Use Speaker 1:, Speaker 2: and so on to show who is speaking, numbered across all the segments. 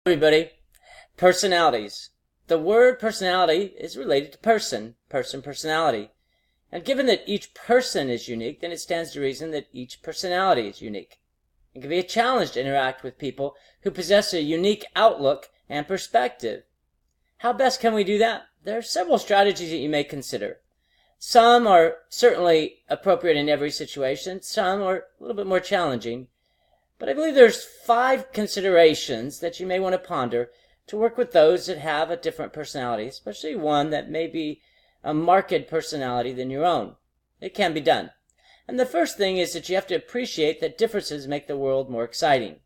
Speaker 1: Everybody, personalities. The word personality is related to personality. And given that each person is unique, then it stands to reason that each personality is unique. It can be a challenge to interact with people who possess a unique outlook and perspective. How best can we do that? There are several strategies that you may consider. Some are certainly appropriate in every situation. Some are a little bit more challenging. But I believe there's 5 considerations that you may want to ponder to work with those that have a different personality, especially one that may be a marked personality than your own. It can be done. And the first thing is that you have to appreciate that differences make the world more exciting.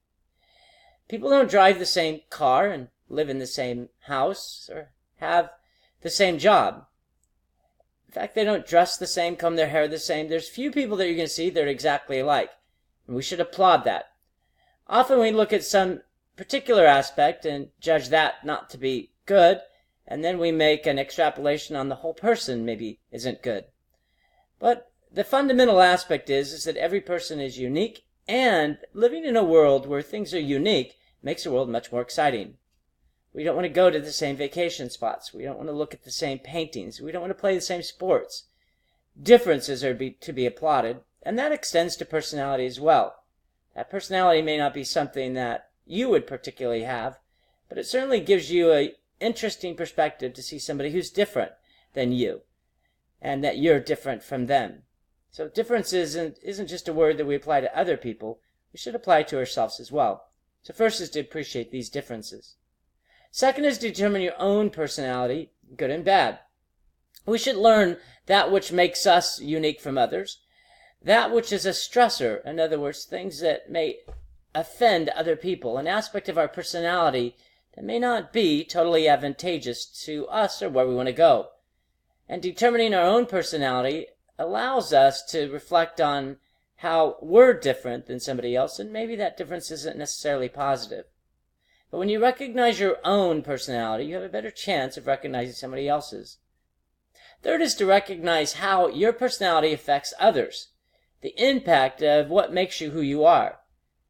Speaker 1: People don't drive the same car and live in the same house or have the same job. In fact, they don't dress the same, comb their hair the same. There's few people that you're going to see that are exactly alike. And we should applaud that. Often we look at some particular aspect and judge that not to be good, and then we make an extrapolation on the whole person maybe isn't good. But the fundamental aspect is that every person is unique, and living in a world where things are unique makes the world much more exciting. We don't want to go to the same vacation spots. We don't want to look at the same paintings. We don't want to play the same sports. Differences are to be applauded, and that extends to personality as well. That personality may not be something that you would particularly have, but it certainly gives you an interesting perspective to see somebody who's different than you, and that you're different from them. So difference isn't just a word that we apply to other people. We should apply to ourselves as well. So first is to appreciate these differences. Second is to determine your own personality, good and bad. We should learn that which makes us unique from others, that which is a stressor, in other words, things that may offend other people, an aspect of our personality that may not be totally advantageous to us or where we want to go. And determining our own personality allows us to reflect on how we're different than somebody else, and maybe that difference isn't necessarily positive. But when you recognize your own personality, you have a better chance of recognizing somebody else's. Third is to recognize how your personality affects others. The impact of what makes you who you are.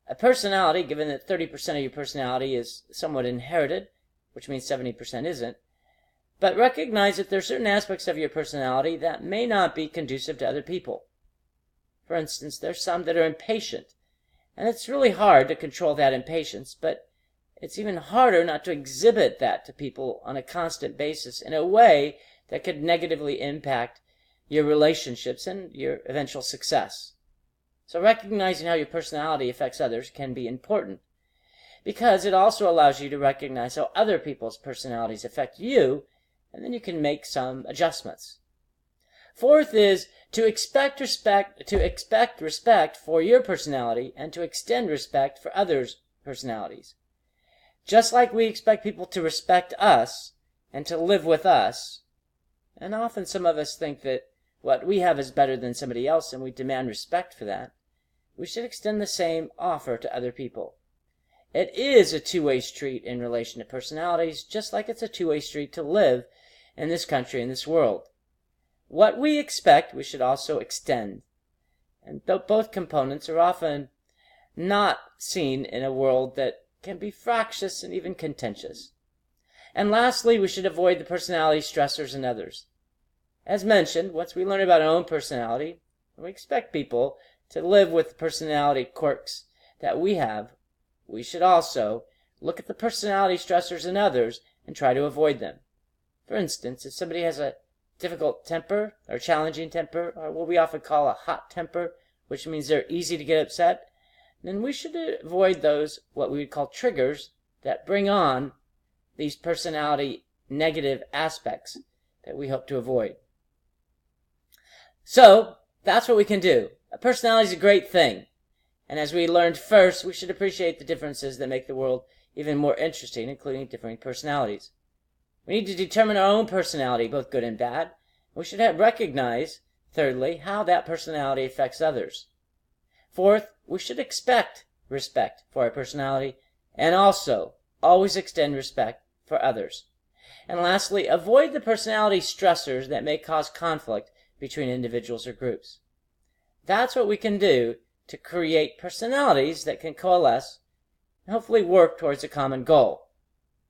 Speaker 1: A personality, given that 30% of your personality is somewhat inherited, which means 70% isn't, but recognize that there are certain aspects of your personality that may not be conducive to other people. For instance, there's some that are impatient, and it's really hard to control that impatience, but it's even harder not to exhibit that to people on a constant basis in a way that could negatively impact your relationships and your eventual success. So recognizing how your personality affects others can be important, because it also allows you to recognize how other people's personalities affect you, and then you can make some adjustments. Fourth is to expect respect for your personality and to extend respect for others' personalities. Just like we expect people to respect us and to live with us, and often some of us think that what we have is better than somebody else, and we demand respect for that, we should extend the same offer to other people. It is a two-way street in relation to personalities, just like it's a two-way street to live in this country, in this world. What we expect, we should also extend. And both components are often not seen in a world that can be fractious and even contentious. And lastly, we should avoid the personality stressors in others. As mentioned, once we learn about our own personality, we expect people to live with the personality quirks that we have. We should also look at the personality stressors in others and try to avoid them. For instance, if somebody has a difficult temper or challenging temper, or what we often call a hot temper, which means they're easy to get upset, then we should avoid those, what we would call triggers, that bring on these personality negative aspects that we hope to avoid. So, that's what we can do. A personality is a great thing. And as we learned first, we should appreciate the differences that make the world even more interesting, including differing personalities. We need to determine our own personality, both good and bad. We should recognize, thirdly, how that personality affects others. Fourth, we should expect respect for our personality, and also always extend respect for others. And lastly, avoid the personality stressors that may cause conflict between individuals or groups. That's what we can do to create personalities that can coalesce and hopefully work towards a common goal.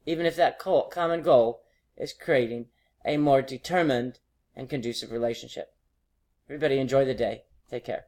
Speaker 1: even if that common goal is creating a more determined and conducive relationship. Everybody enjoy the day. Take care.